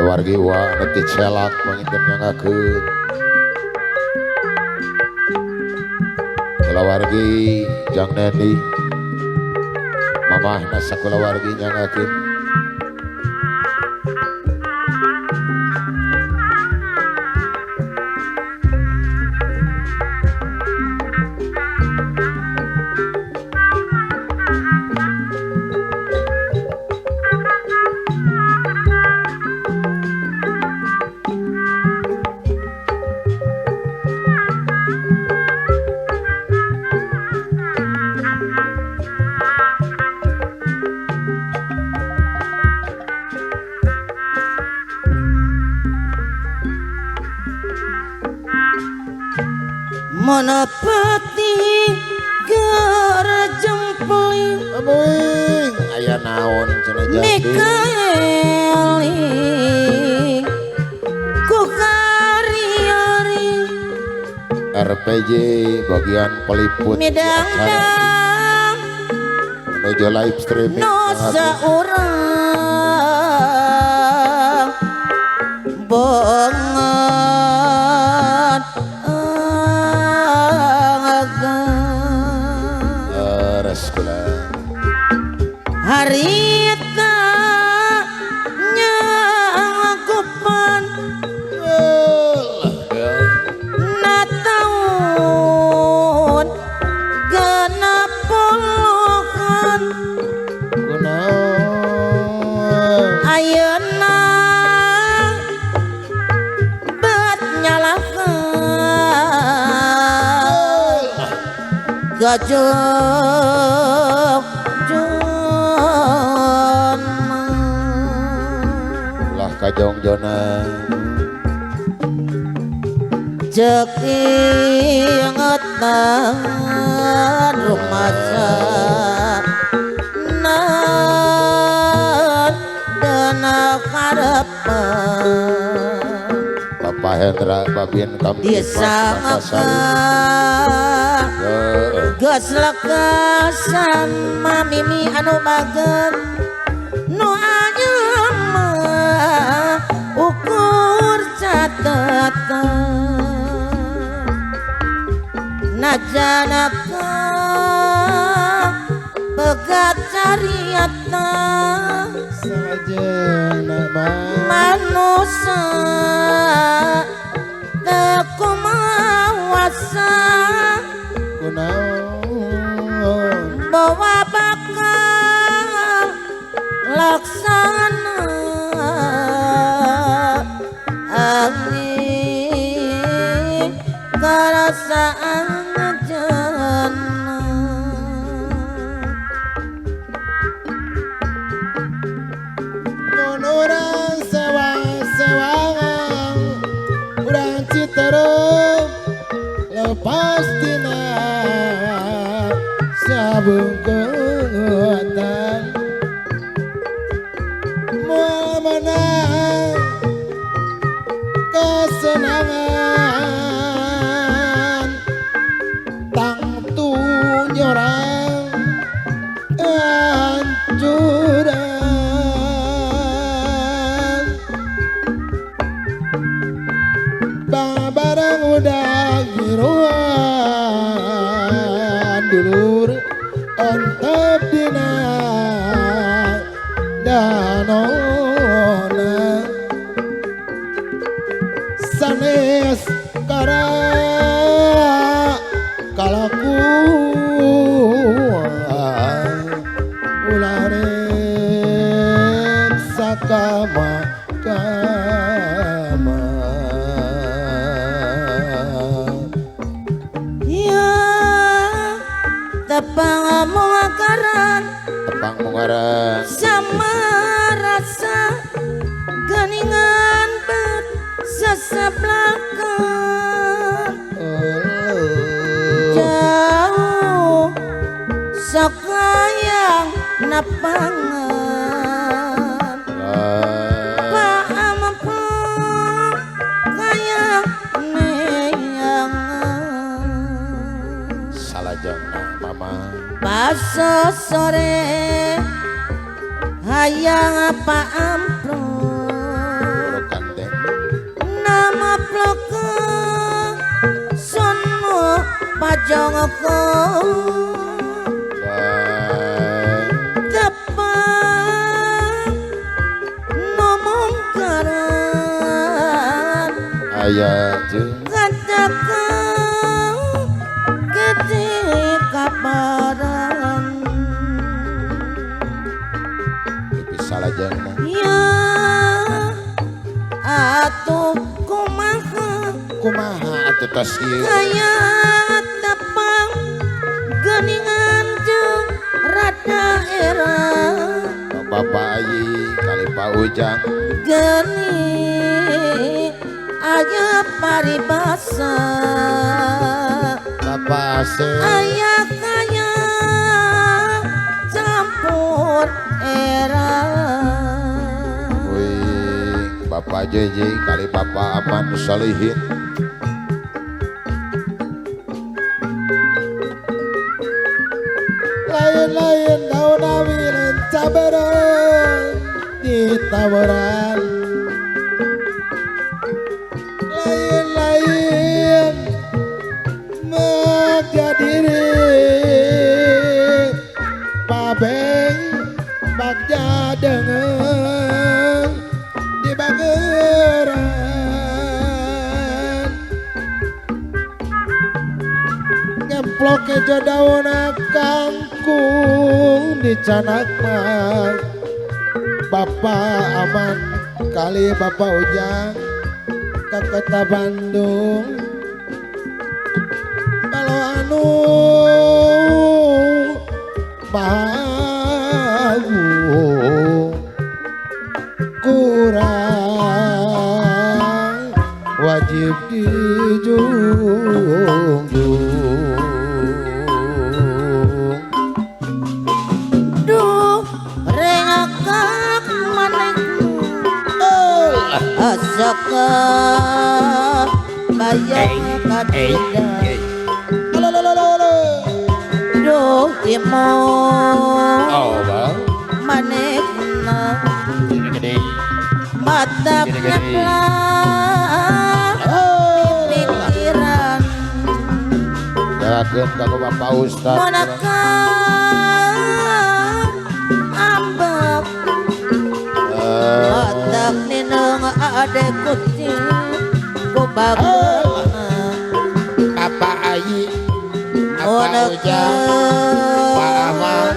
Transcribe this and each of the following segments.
wargi wa nanti celak menginten nyangakeun kulawargi jang Neni mamahna sakulawargi nyangakeun Monopati gerjempling abeng aya naon cenah jatuh Mikaeli ku kariari RPG bagian peliput midang-dang menuju live streaming no saurang bongan harita nyakupan na taun genep puluhan ayeuna bet nyalakeun gajah kajong jona cek ingetan rumasa nan dana karepan Bapak Hendra Babin Kamtip disangka geus lekasan mamimi anu bagen nu ukur catatan najanaka begat cariata manusia teku mawasa bawa bakal laksana angin kerasaan jana mun urang sewang-sewangan urang Citeureup lepas tina sabungkeutan moal menang kesenangan tangtu nyorang hancuran babarang udah giruan dulur ontep dina danona sanes kara kalakuan ularen sakama kama ya tepang mungaran sama rasa geningan bet seseblakan jauh sakayang napangan paampa kayang neyangan salajengna mama pas sore hayang apa amplop aya jeung Katakan ketika badan bisa lajengna ya atuh kumaha atuh tos ieu kaya tepang geningan jeung rada era Bapak Ayi kali Pak Ujang geni aya paribasa Bapak Asep aya kaya campur era wih Bapak JJ kali Bapak Aman Solihin lain-lain daun awilan caberan di tawaran lain-lain menjadiri pabeng bagja dengan di bageran ngemplok kejo dauna kangkung di canak mah Bapak Aman kali Bapak Ujang ke kota Bandung kalau anu bahu kurang wajib dijunjung duh rengakak manehku asaka bayang kadida duh timo oh bang manehna gede mata nyeplang pikiran darakeun ka Bapak Ustad monakan ambek matak nineng ade kucing ku bagus Bapak Ayi Bapak Ujang Pak Aman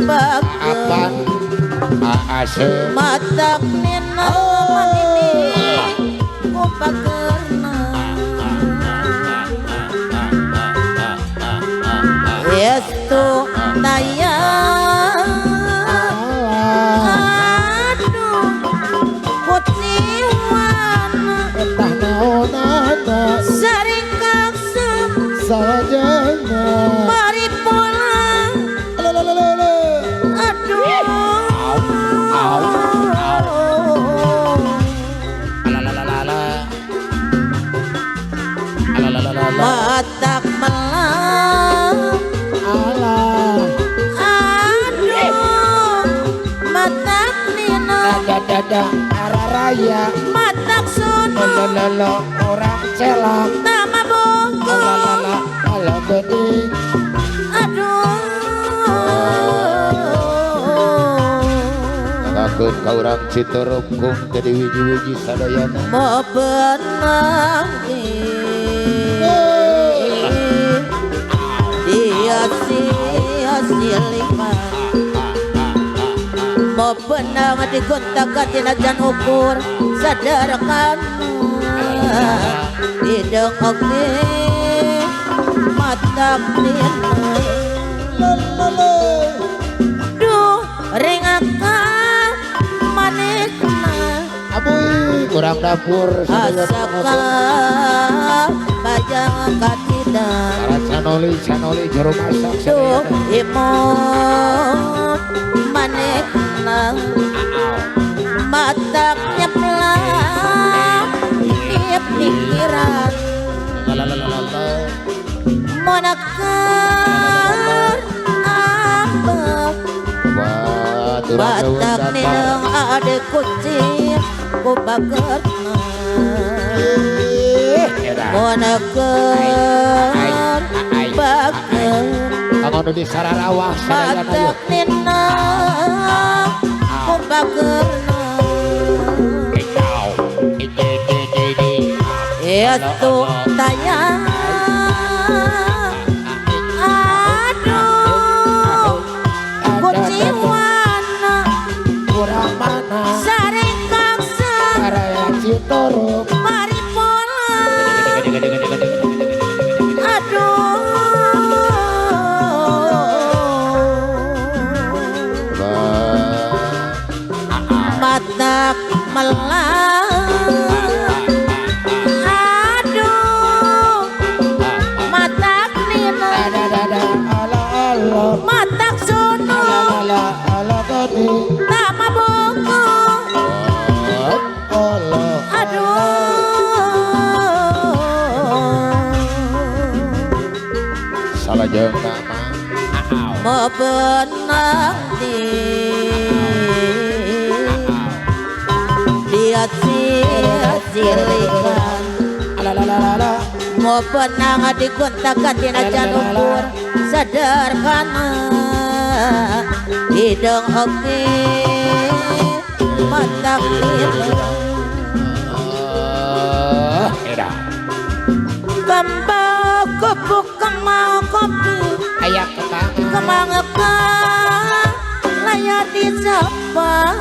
Pak Apan Pak Asep matak nineng manini ku bagerna Yestu tayang aduh kutiwan entah naonana saringkaksa salajengna mari pulang aduh matak melang Allah aduh matak nino dada araraya matak sono lolo orang celak nama bongko halo bening aduh ngakeun ka urang Citorokung jadi wiji-wiji sadayana mau benang dia sia-sia mau benang di gonta-ganti najan ukur sadarkan hidung oke mata nina duh rengakan manehna abuy kurang dapur asaka bajang katidang para canoli juru masak duh sadayana imut manehna matak nyeplang pikiran monakan ambek batak nineng ade kucing ku bagerna monakan bager Kamu di Sararawah sadayana batak nineng ku bagerna itu tayang aduh kuciwana kurang mana saring kaksa karaya citoruk maripola aduh matak melang aduh matak nina matak sono tak maboko aduh salah jeung nama bebenang dia sirikan mau benang digontakan di najan ukur sederhana hidung oke mata kembang kubuk kemau kopi ayak kemang layar di sapa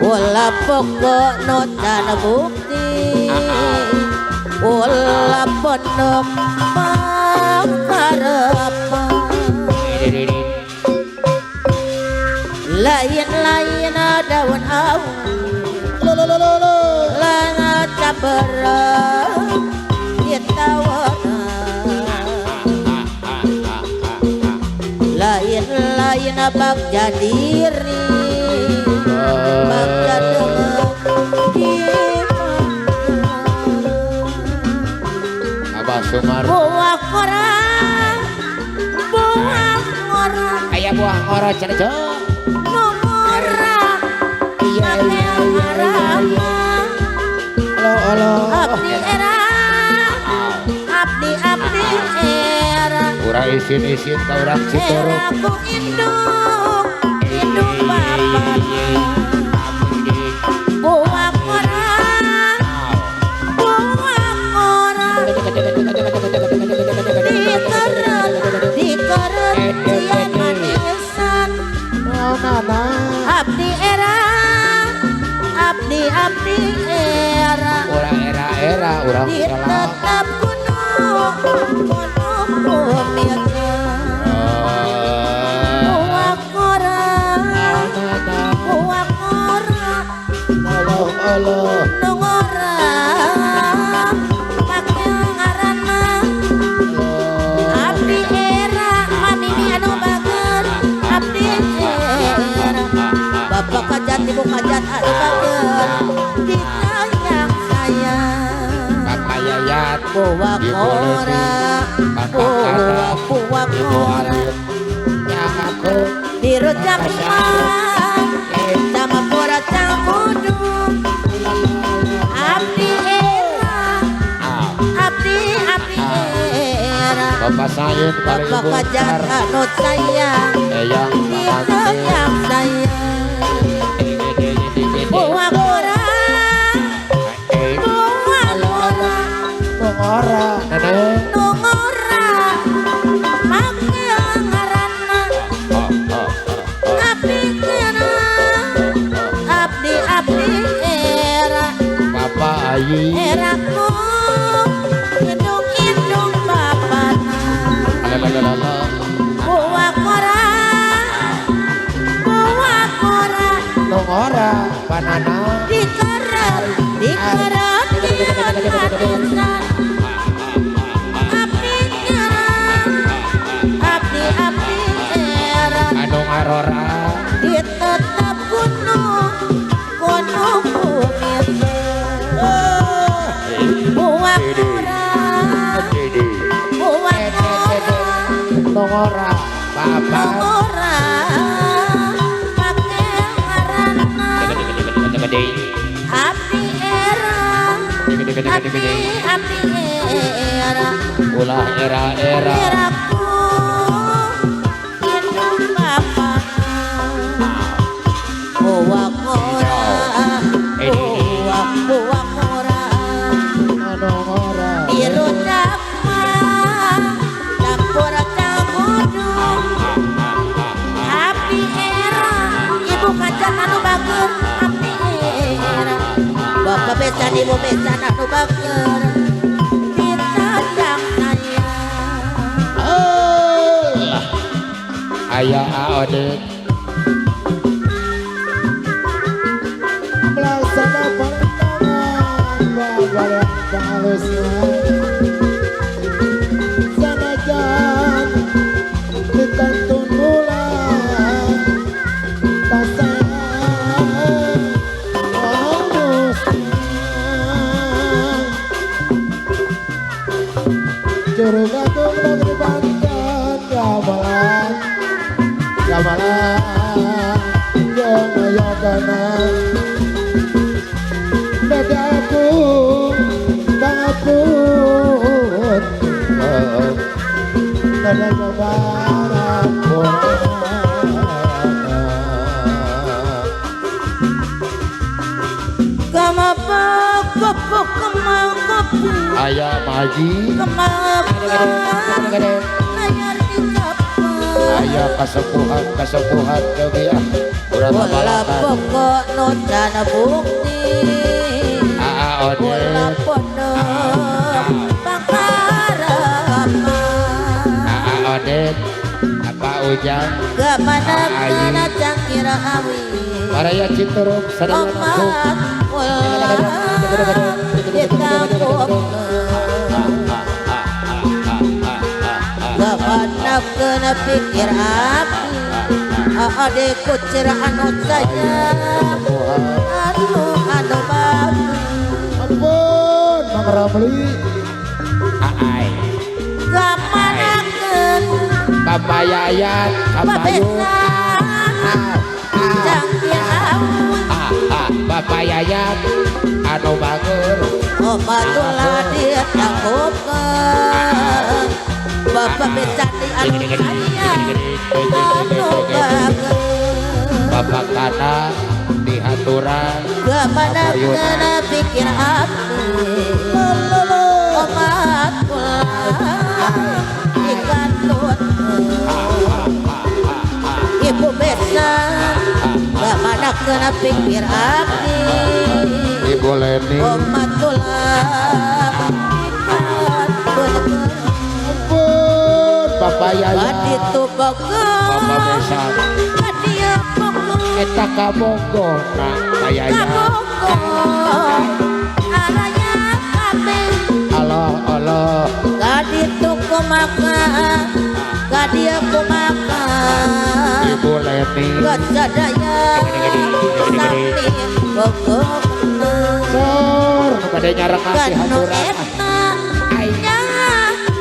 Ola pokok notan bukti Ola pondok pangkarepa Lain-lain daun awu Langa cabara kita wana Lain-lain bak jadiri Bagja dengan Abah Sumar buah korang ayah buah ngoro cerjo nomora iya halo abdi era abdi era urang isin ka urang citoruk era ku indung bapak buah korang dikeret sian manisan abdi era urang era urang ditetap gunung kumitnya buah korang nongora pakai ngarana abdi era manini anu bager abdi era bapak kajat ibu kajat anu bager ditayang sayang kakak yayat buah korang yang aku dirujak mang sama pura cangkudung abdi era bapak sayun paling bapak kajat anu sayang yang ditayang sayang buah korang ngora nongora make ngarana abdi era bapak ayi eraku hidung bapana buah korang ngora banana dikeret pian manisan abdi era anu ngarora ditetap gunung kumitnya buah korang ngora bapak nongora pakai ngarana abdi era ulah era eraku hidung bapak buah korang Bapak besan ibu besan anu bager ditajang saya. Ayah Aodek Pelaksana paling tangan yang halusnya sanajan dikantun bulan tasayang halusnya juru gantung dan dibangkan gamelan gamelan yang ayogana Dadaku takut Dada kebarak Kemapok kopok kemang kopi Ayah Maji kemapok ayar dikapa Ayah kasepuhan kebiah Urang bola balakan pokok notana bukti bola Aodek pondok pangkarapan Aodek apa ujang kemana kena cangkira awi Paraya Cituruk sadaya aku omat bola ditangkap kemana kena pikir api adekku ceraan saya anu bagus Ampun Mang Ramli Aai kamanakeun Kabayayat Kabayut babesan cangkir awi Bapak Yayat anu bagur obatullah dia takutkeun bapak besan di anu saya anu bagus Bapak Kana di haturan kemana kena pikir hati omat pulang dikantut ibu besan kemana kena pikir hati Ibu Leni omat pulang dikantut Ampun Bapak Yayat Baditu Bapak bogor Besan kadia bogor Eta kabonggo Nah Yayat kabogor aranya kabeh Allah kaditu kumaka kadia kumaka Ibu Leni kesadaya sakti bogor Sor pada nyarengan di kanu haturan eta nya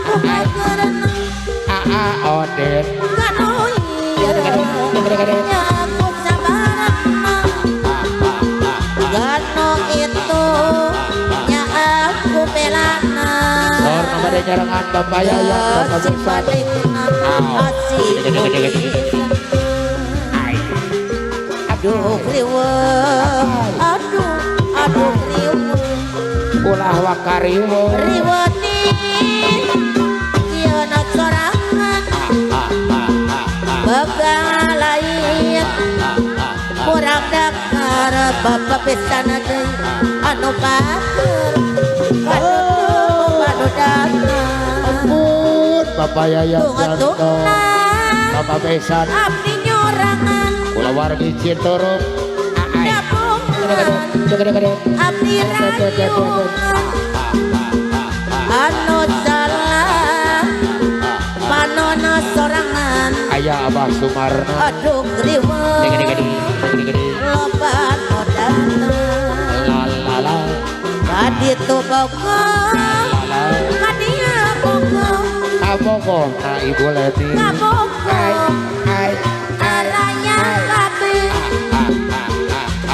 kumageran Aodek kanu ieu nya aku sabaran gano itu nya aku belana Sor pada nyarengan Bapak Yayat Bapak Besan sipadina asih aduh kriwe aduh kriwe ulah wakariwo riwani kiana sorangan bagalain kurang dakar bapak besan deui anu batur anu dakar Ampun Bapak Yayat Janto tunggu Bapak Besan abdi nyorangan Kula wargi Cituruk Aai dabungan abdi rayungan anu salah panona sorangan Ayah Abah Sumarna aduh kriwe loba modana Lalala kaditu bogor kadia bogor Kabogo Nah Ibu Leni kabogor Ai aranya kabeh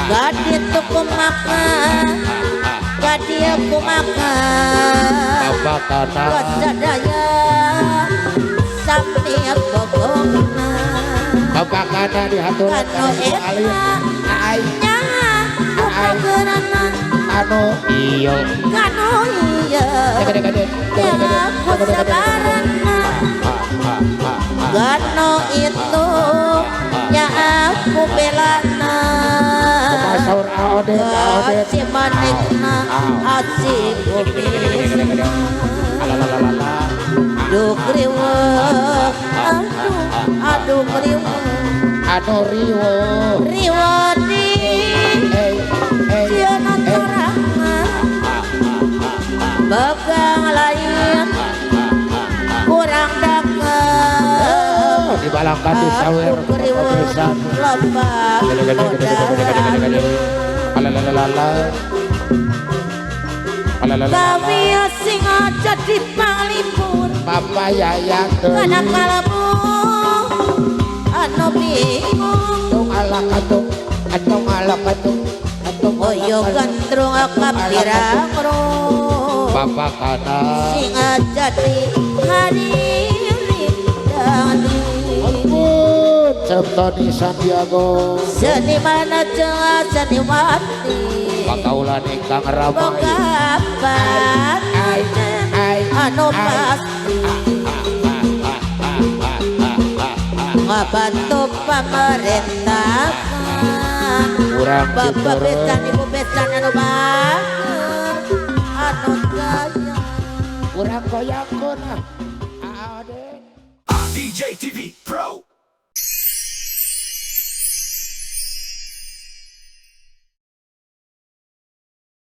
kaditu kumaka kadia kumaka Bapak Kana kesadaya sakti bogor Bapak Kana di haturan kanu eta Ai nya kumageran anu iyo kanu ieu nya aku sabaran gano itu nya aku belana Saur Aodet, aodet. si manikna asik kumis aduh kriwa aduh kriwa Anu riwo. riwa di siana tarangan bagang lain kurang dagang Di balangkan di sawer kepesan. lepas kami sing aja di Palipur Papa yaya kana kalbu anu bingung tung ala katung atong ala katung atong oyo gandrung kapirang ro Papa kana sing aja di hadiri dani ampun Septoni Santiago seniman aja seniwati pakaulan ingkang ramai bogapan anu pasti ngabantu pemerintahan kurang bapak besan ibu besan anu bager anu gaya kurang goyang kuna Ade DJ TV Pro.